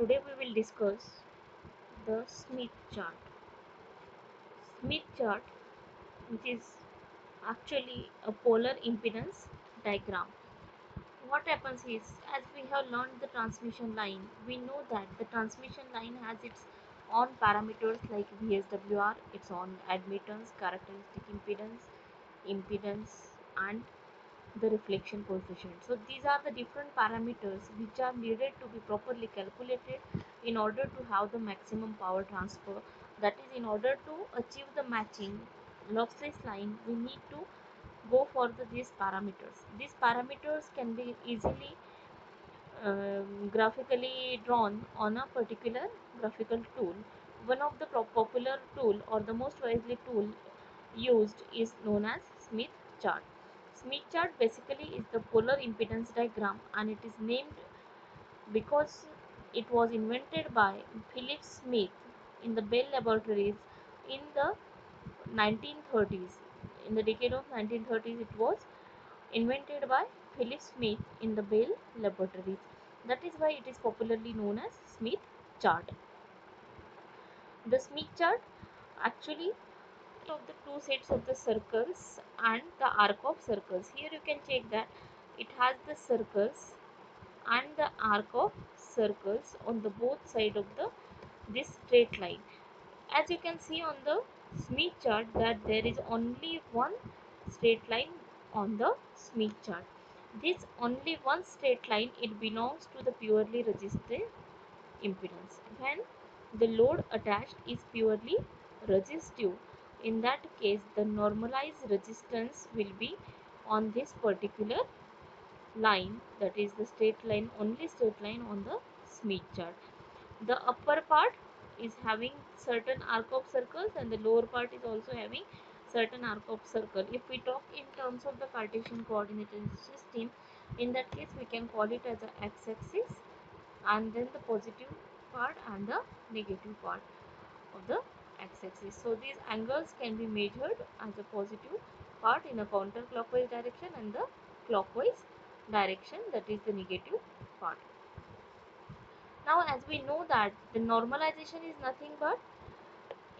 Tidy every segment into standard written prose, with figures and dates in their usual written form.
today we will discuss the Smith chart. Smith chart, which is actually a polar impedance diagram. What happens is, as we have learned the transmission line, we know that the transmission line has its own parameters like VSWR, its own admittance, characteristic impedance, and the reflection coefficient. So these are the different parameters which are needed to be properly calculated in order to have the maximum power transfer. That is, in order to achieve the matching lossless line, we need to go for these parameters. These parameters can be easily graphically drawn on a particular graphical tool. One of the popular tool or the most widely tool used is known as Smith chart. Smith chart basically is the polar impedance diagram, and it is named because it was invented by Philip Smith in the Bell Laboratories in the 1930s. In the decade of 1930s, it was invented by Philip Smith in the Bell Laboratories. That is why it is popularly known as Smith chart. The Smith chart actually of the two sets of the circles and the arc of circles. Here you can check that it has the circles and the arc of circles on the both side of the this straight line. As you can see on the Smith chart that there is only one straight line on the Smith chart. This only one straight line, it belongs to the purely resistive impedance. When the load attached is purely resistive, in that case the normalized resistance will be on this particular line, that is the straight line, only straight line on the Smith chart. The upper part is having certain arc of circles and the lower part is also having certain arc of circle. If we talk in terms of the Cartesian coordinate system, in that case we can call it as a x-axis, and then the positive part and the negative part of the x-axis. So these angles can be measured as a positive part in a counterclockwise direction and the clockwise direction, that is the negative part. Now as we know that the normalization is nothing but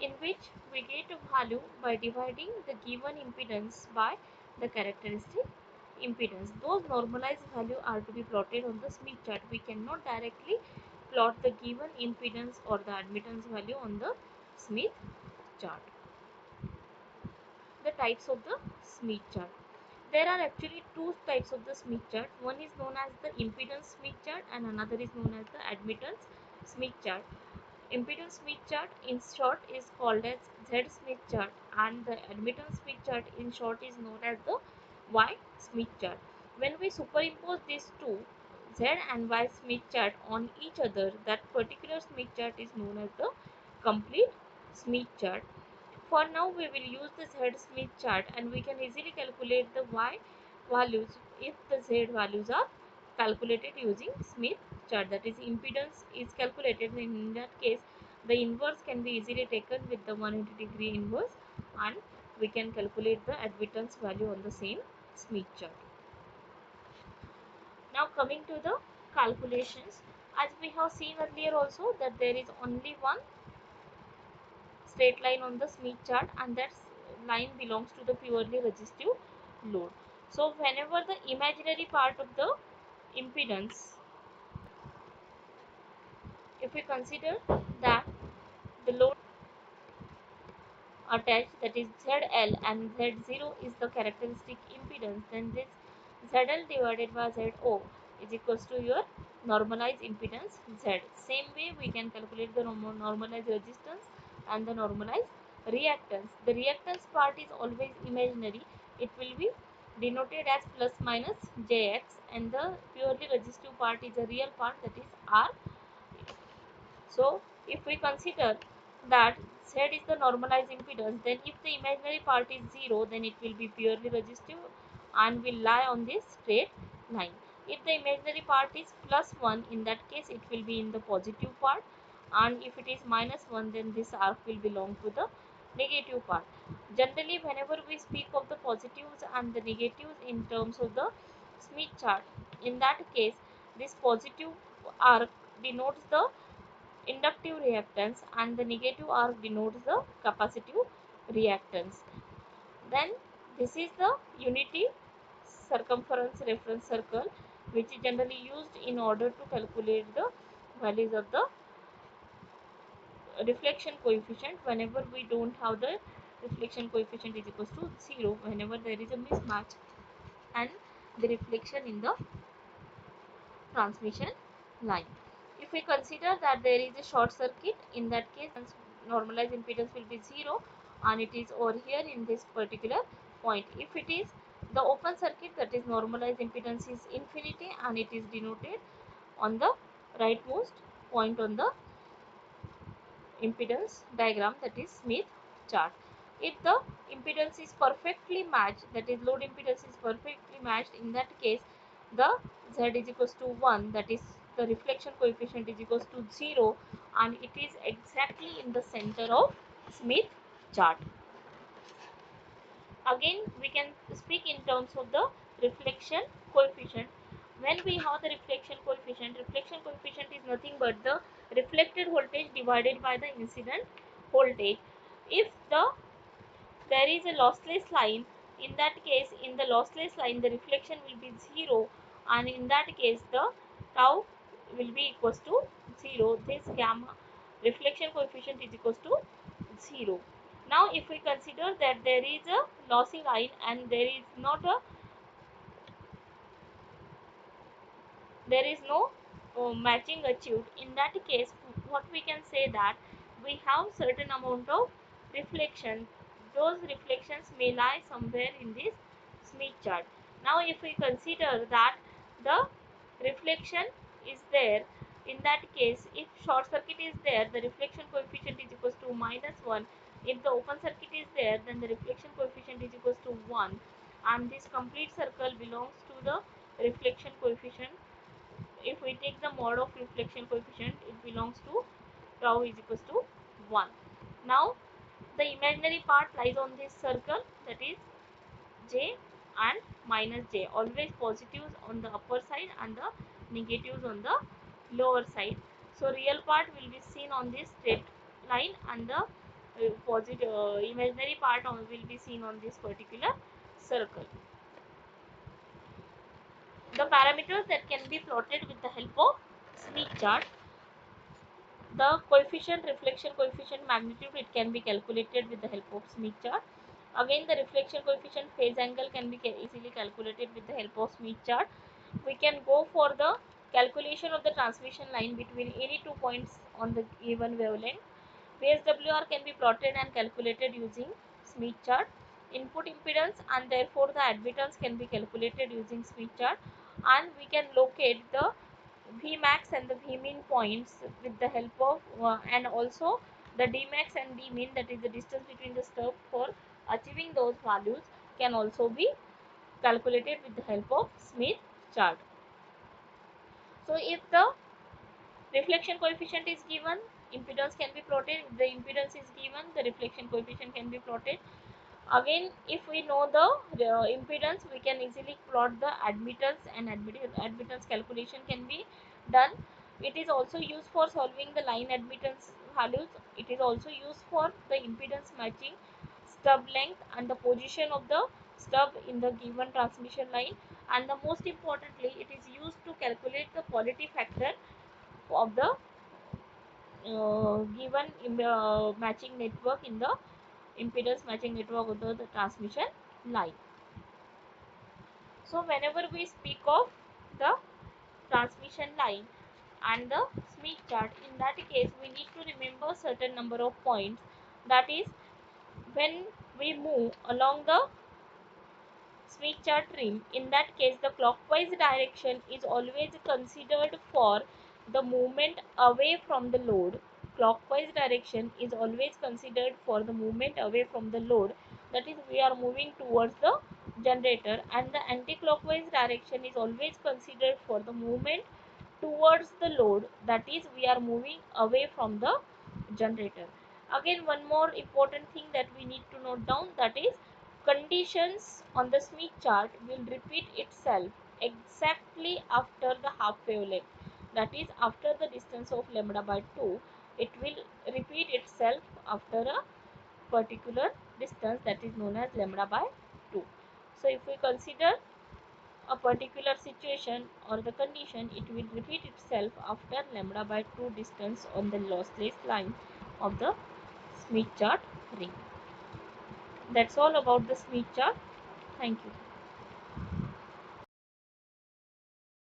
in which we get a value by dividing the given impedance by the characteristic impedance. Those normalized values are to be plotted on the Smith chart. We cannot directly plot the given impedance or the admittance value on the Smith chart. The types of the Smith chart. There are actually two types of the Smith chart. One is known as the impedance Smith chart and another is known as the admittance Smith chart. Impedance Smith chart in short is called as Z Smith chart, and the admittance Smith chart in short is known as the Y Smith chart. When we superimpose these two Z and Y Smith chart on each other, that particular Smith chart is known as the complete Smith chart. For now we will use the Z Smith chart and we can easily calculate the Y values if the Z values are calculated using Smith chart. That is, impedance is calculated. In that case the inverse can be easily taken with the 180-degree inverse, and we can calculate the admittance value on the same Smith chart. Now coming to the calculations, as we have seen earlier also that there is only one straight line on the Smith chart and that line belongs to the purely resistive load. So whenever the imaginary part of the impedance, if we consider that the load attached, that is ZL, and Z0 is the characteristic impedance, then this ZL divided by ZO is equals to your normalized impedance Z. Same way we can calculate the normalized resistance and the normalized reactance. The reactance part is always imaginary. It will be denoted as plus minus Jx, and the purely resistive part is a real part, that is R. So if we consider that Z is the normalized impedance, then if the imaginary part is 0, then it will be purely resistive and will lie on this straight line. If the imaginary part is plus 1, in that case it will be in the positive part, and if it is minus 1, then this arc will belong to the negative part. Generally whenever we speak of the positives and the negatives in terms of the Smith chart, in that case this positive arc denotes the inductive reactance, and the negative arc denotes the capacitive reactance. Then this is the unity circumference reference circle, which is generally used in order to calculate the values of the reflection coefficient whenever we don't have the reflection coefficient is equals to 0, whenever there is a mismatch and the reflection in the transmission line. If we consider that there is a short circuit, in that case normalized impedance will be 0 and it is over here in this particular point. If it is the open circuit, that is normalized impedance is infinity and it is denoted on the rightmost point on the impedance diagram, that is Smith chart. If the impedance is perfectly matched, that is load impedance is perfectly matched, in that case the Z is equals to 1, that is the reflection coefficient is equals to 0 and it is exactly in the center of Smith chart. Again we can speak in terms of the reflection coefficient. When we have the reflection coefficient is nothing but the reflected voltage divided by the incident voltage. If there is a lossless line, in that case in the lossless line the reflection will be 0 and in that case the tau will be equals to 0. This gamma reflection coefficient is equals to 0. Now if we consider that there is a lossy line and there is no matching achieved, in that case what we can say that we have certain amount of reflection. Those reflections may lie somewhere in this Smith chart. Now if we consider that the reflection is there, in that case if short circuit is there, the reflection coefficient is equals to -1. If the open circuit is there, then the reflection coefficient is equals to 1 and this complete circle belongs to the reflection coefficient. If we take the mode of reflection coefficient, it belongs to tau is equals to 1. Now the imaginary part lies on this circle, that is j and minus j, always positives on the upper side and the negatives on the lower side. So real part will be seen on this straight line and the positive imaginary part will be seen on this particular circle. The parameters that can be plotted with the help of Smith chart. The coefficient, reflection coefficient, magnitude, it can be calculated with the help of Smith chart. Again the reflection coefficient, phase angle can be easily calculated with the help of Smith chart. We can go for the calculation of the transmission line between any 2 points on the given wavelength. VSWR can be plotted and calculated using Smith chart. Input impedance and therefore the admittance can be calculated using Smith chart, and we can locate the Vmax and the Vmin points with the help of and also the Dmax and Dmin, that is the distance between the stub, for achieving those values can also be calculated with the help of Smith chart. So if the reflection coefficient is given, impedance can be plotted. If the impedance is given, the reflection coefficient can be plotted. Again if we know the impedance, we can easily plot the admittance and admittance calculation can be done. It is also used for solving the line admittance values. It is also used for the impedance matching stub length and the position of the stub in the given transmission line, and the most importantly it is used to calculate the quality factor of the given matching network in the impedance matching network of the transmission line. So whenever we speak of the transmission line and the Smith chart, in that case we need to remember certain number of points. That is, when we move along the Smith chart rim, in that case the clockwise direction is always considered for the movement away from the load. Clockwise direction is always considered for the movement away from the load, that is we are moving towards the generator, and the anti-clockwise direction is always considered for the movement towards the load, that is we are moving away from the generator. Again one more important thing that we need to note down, that is conditions on the Smith chart will repeat itself exactly after the half wavelength, that is after the distance of lambda by 2. It will repeat itself after a particular distance, that is known as lambda by 2. So if we consider a particular situation or the condition, it will repeat itself after lambda by 2 distance on the lossless line of the Smith chart ring. That's all about the Smith chart. Thank you.